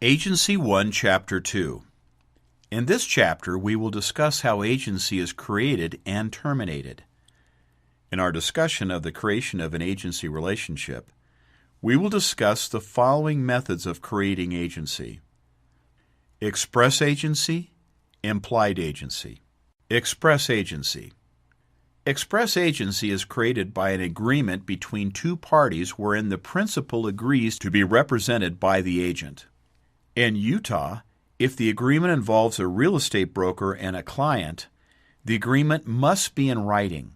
Agency 1, Chapter 2. In this chapter, we will discuss how agency is created and terminated. In our discussion of the creation of an agency relationship, we will discuss the following methods of creating agency: express agency, implied agency. Express agency. Express agency is created by an agreement between two parties wherein the principal agrees to be represented by the agent. In Utah, if the agreement involves a real estate broker and a client, the agreement must be in writing.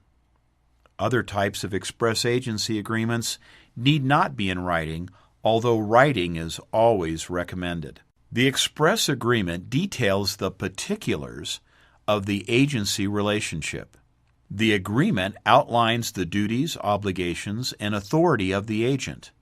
Other types of express agency agreements need not be in writing, although writing is always recommended. The express agreement details the particulars of the agency relationship. The agreement outlines the duties, obligations, and authority of the agent.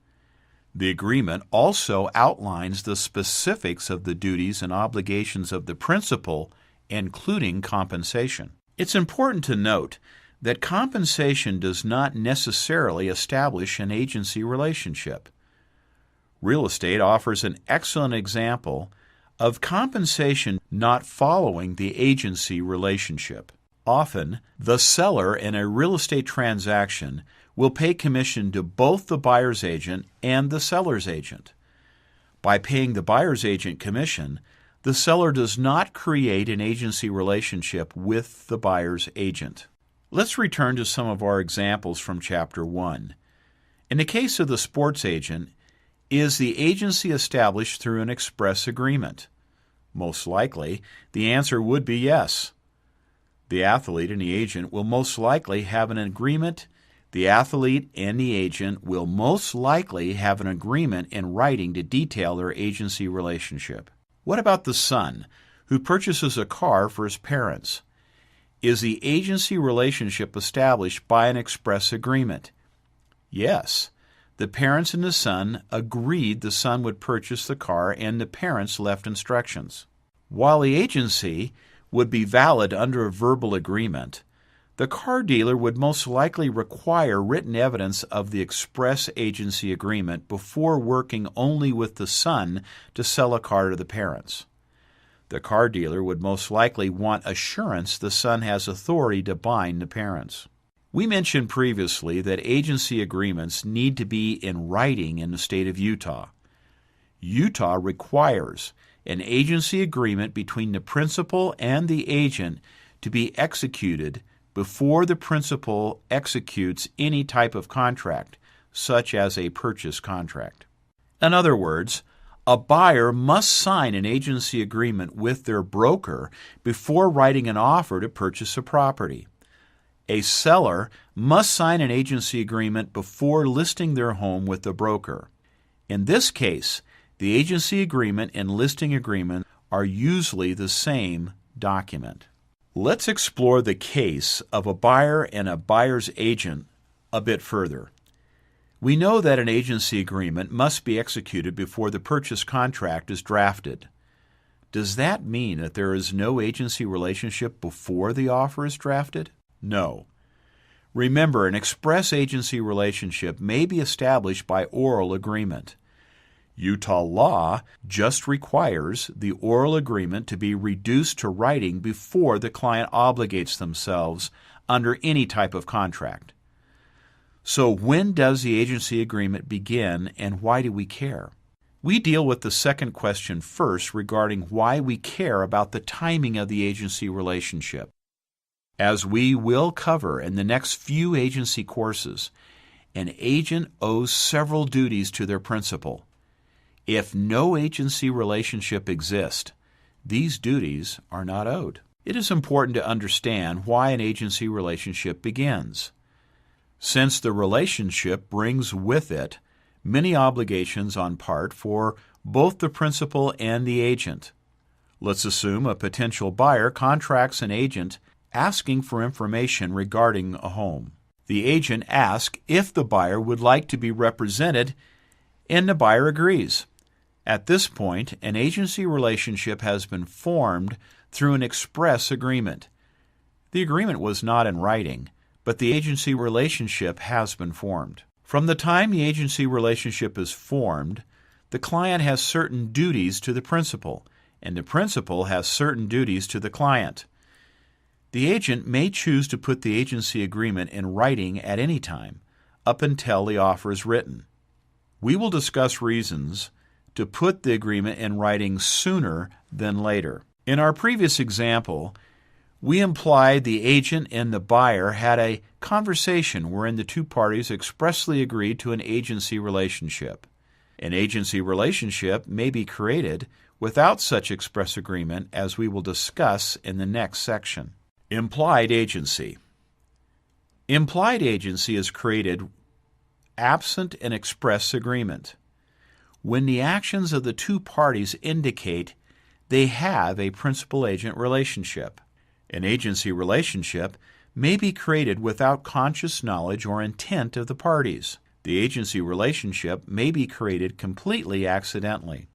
The agreement also outlines the specifics of the duties and obligations of the principal, including compensation. It's important to note that compensation does not necessarily establish an agency relationship. Real estate offers an excellent example of compensation not following the agency relationship. Often, the seller in a real estate transaction will pay commission to both the buyer's agent and the seller's agent. By paying the buyer's agent commission, the seller does not create an agency relationship with the buyer's agent. Let's return to some of our examples from Chapter 1. In the case of the sports agent, is the agency established through an express agreement? Most likely, the answer would be yes. The athlete and the agent will most likely have an agreement. The athlete and the agent will most likely have an agreement in writing to detail their agency relationship. What about the son who purchases a car for his parents? Is the agency relationship established by an express agreement? Yes. The parents and the son agreed the son would purchase the car, and the parents left instructions. While the agency would be valid under a verbal agreement, the car dealer would most likely require written evidence of the express agency agreement before working only with the son to sell a car to the parents. The car dealer would most likely want assurance the son has authority to bind the parents. We mentioned previously that agency agreements need to be in writing in the state of Utah. Utah requires an agency agreement between the principal and the agent to be executed before the principal executes any type of contract, such as a purchase contract. In other words, a buyer must sign an agency agreement with their broker before writing an offer to purchase a property. A seller must sign an agency agreement before listing their home with the broker. In this case, the agency agreement and listing agreement are usually the same document. Let's explore the case of a buyer and a buyer's agent a bit further. We know that an agency agreement must be executed before the purchase contract is drafted. Does that mean that there is no agency relationship before the offer is drafted? No. Remember, an express agency relationship may be established by oral agreement. Utah law just requires the oral agreement to be reduced to writing before the client obligates themselves under any type of contract. So when does the agency agreement begin, and why do we care? We deal with the second question first regarding why we care about the timing of the agency relationship. As we will cover in the next few agency courses, an agent owes several duties to their principal. If no agency relationship exists, these duties are not owed. It is important to understand why an agency relationship begins. Since the relationship brings with it many obligations on part for both the principal and the agent. Let's assume a potential buyer contracts an agent asking for information regarding a home. The agent asks if the buyer would like to be represented, and the buyer agrees. At this point, an agency relationship has been formed through an express agreement. The agreement was not in writing, but the agency relationship has been formed. From the time the agency relationship is formed, The client has certain duties to the principal, and the principal has certain duties to the client. The agent may choose to put the agency agreement in writing at any time, up until the offer is written. We will discuss reasons to put the agreement in writing sooner than later. In our previous example, we implied the agent and the buyer had a conversation wherein the two parties expressly agreed to an agency relationship. An agency relationship may be created without such express agreement, as we will discuss in the next section. Implied agency. Implied agency is created absent an express agreement, when the actions of the two parties indicate they have a principal-agent relationship. An agency relationship may be created without conscious knowledge or intent of the parties. The agency relationship may be created completely accidentally.